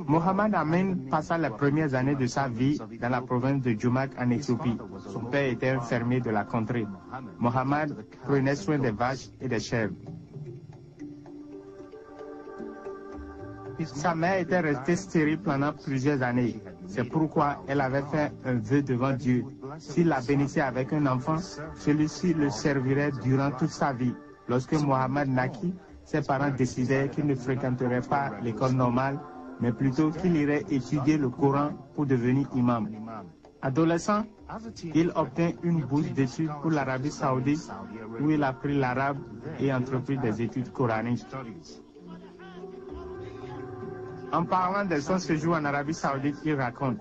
Mohamed Amin passa les premières années de sa vie dans la province de Jumak en Éthiopie. Son père était un fermier de la contrée. Mohamed prenait soin des vaches et des chèvres. Sa mère était restée stérile pendant plusieurs années. C'est pourquoi elle avait fait un vœu devant Dieu. S'il la bénissait avec un enfant, celui-ci le servirait durant toute sa vie. Lorsque Mohamed naquit, ses parents décidèrent qu'il ne fréquenterait pas l'école normale, mais plutôt qu'il irait étudier le Coran pour devenir imam. Adolescent, il obtint une bourse d'études pour l'Arabie Saoudite, où il apprit l'arabe et entreprit des études coraniques. En parlant de son séjour en Arabie Saoudite, il raconte: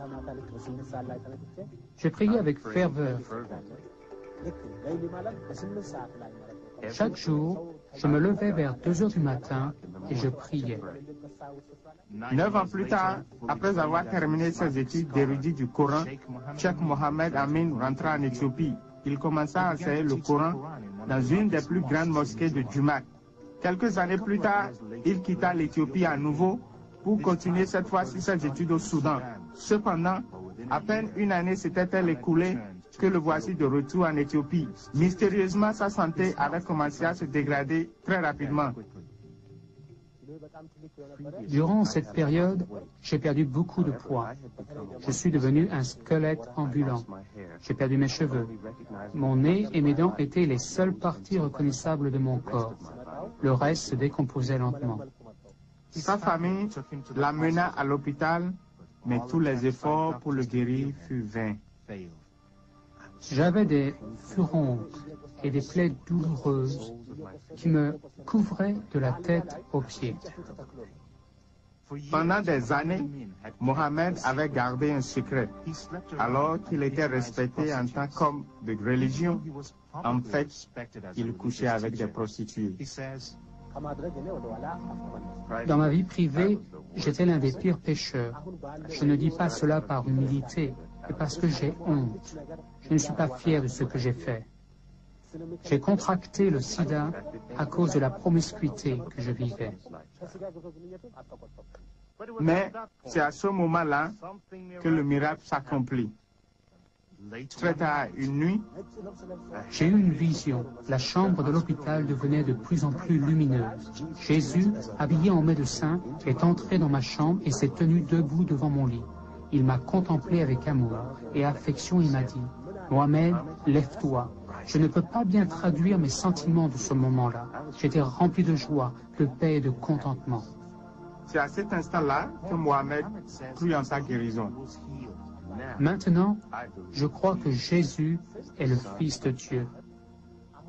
J'ai prié avec ferveur. Chaque jour, je me levais vers 2 heures du matin et je priais. 9 ans plus tard, après avoir terminé ses études d'érudit du Coran, Cheikh Mohamed Amin rentra en Éthiopie. Il commença à enseigner le Coran dans une des plus grandes mosquées de Jumak. Quelques années plus tard, il quitta l'Éthiopie à nouveau pour continuer cette fois-ci ses études au Soudan. Cependant, à peine une année s'était-elle écoulée que le voici de retour en Éthiopie. Mystérieusement, sa santé avait commencé à se dégrader très rapidement. Durant cette période, j'ai perdu beaucoup de poids. Je suis devenu un squelette ambulant. J'ai perdu mes cheveux. Mon nez et mes dents étaient les seules parties reconnaissables de mon corps. Le reste se décomposait lentement. Sa famille l'amena à l'hôpital, mais tous les efforts pour le guérir furent vains. J'avais des furoncles et des plaies douloureuses qui me couvraient de la tête aux pieds. Pendant des années, Mohamed avait gardé un secret. Alors qu'il était respecté en tant qu'homme de religion, en fait, il couchait avec des prostituées. Dans ma vie privée, j'étais l'un des pires pécheurs. Je ne dis pas cela par humilité, mais parce que j'ai honte. Je ne suis pas fier de ce que j'ai fait. J'ai contracté le sida à cause de la promiscuité que je vivais. Mais c'est à ce moment-là que le miracle s'accomplit. Très tard une nuit, j'ai eu une vision. La chambre de l'hôpital devenait de plus en plus lumineuse. Jésus, habillé en médecin, est entré dans ma chambre et s'est tenu debout devant mon lit. Il m'a contemplé avec amour et affection et m'a dit: Mohamed, lève-toi. Je ne peux pas bien traduire mes sentiments de ce moment-là. J'étais rempli de joie, de paix et de contentement. C'est à cet instant-là que Mohamed crut en sa guérison. Maintenant, je crois que Jésus est le Fils de Dieu.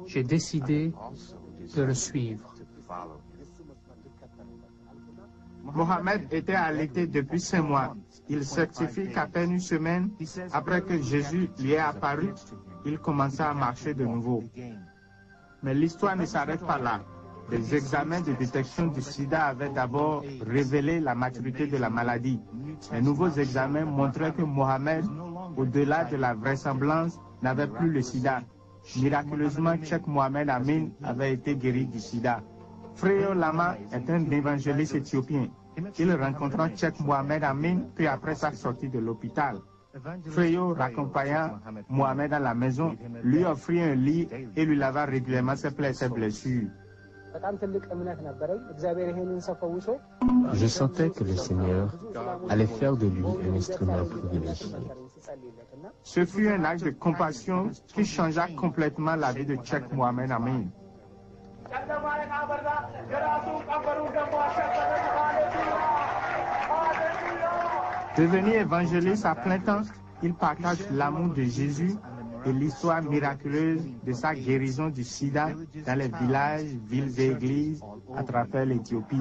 J'ai décidé de le suivre. Mohamed était allaité depuis 5 mois. Il certifie qu'à peine une semaine après que Jésus lui est apparu, il commença à marcher de nouveau. Mais l'histoire ne s'arrête pas là. Des examens de détection du sida avaient d'abord révélé la maturité de la maladie. Les nouveaux examens montraient que Mohamed, au-delà de la vraisemblance, n'avait plus le sida. Miraculeusement, Cheikh Mohamed Amin avait été guéri du sida. Freyo Lama est un évangéliste éthiopien. Il rencontra Cheikh Mohamed Amin puis après sa sortie de l'hôpital. Freyo raccompagna Mohamed à la maison, lui offrit un lit et lui lava régulièrement ses plaies et ses blessures. Je sentais que le Seigneur allait faire de lui un instrument privilégié. Ce fut un acte de compassion qui changea complètement la vie de Cheikh Mohamed Amin. Devenu évangéliste à plein temps, il partage l'amour de Jésus et l'histoire miraculeuse de sa guérison du sida dans les villages, villes et églises à travers l'Éthiopie.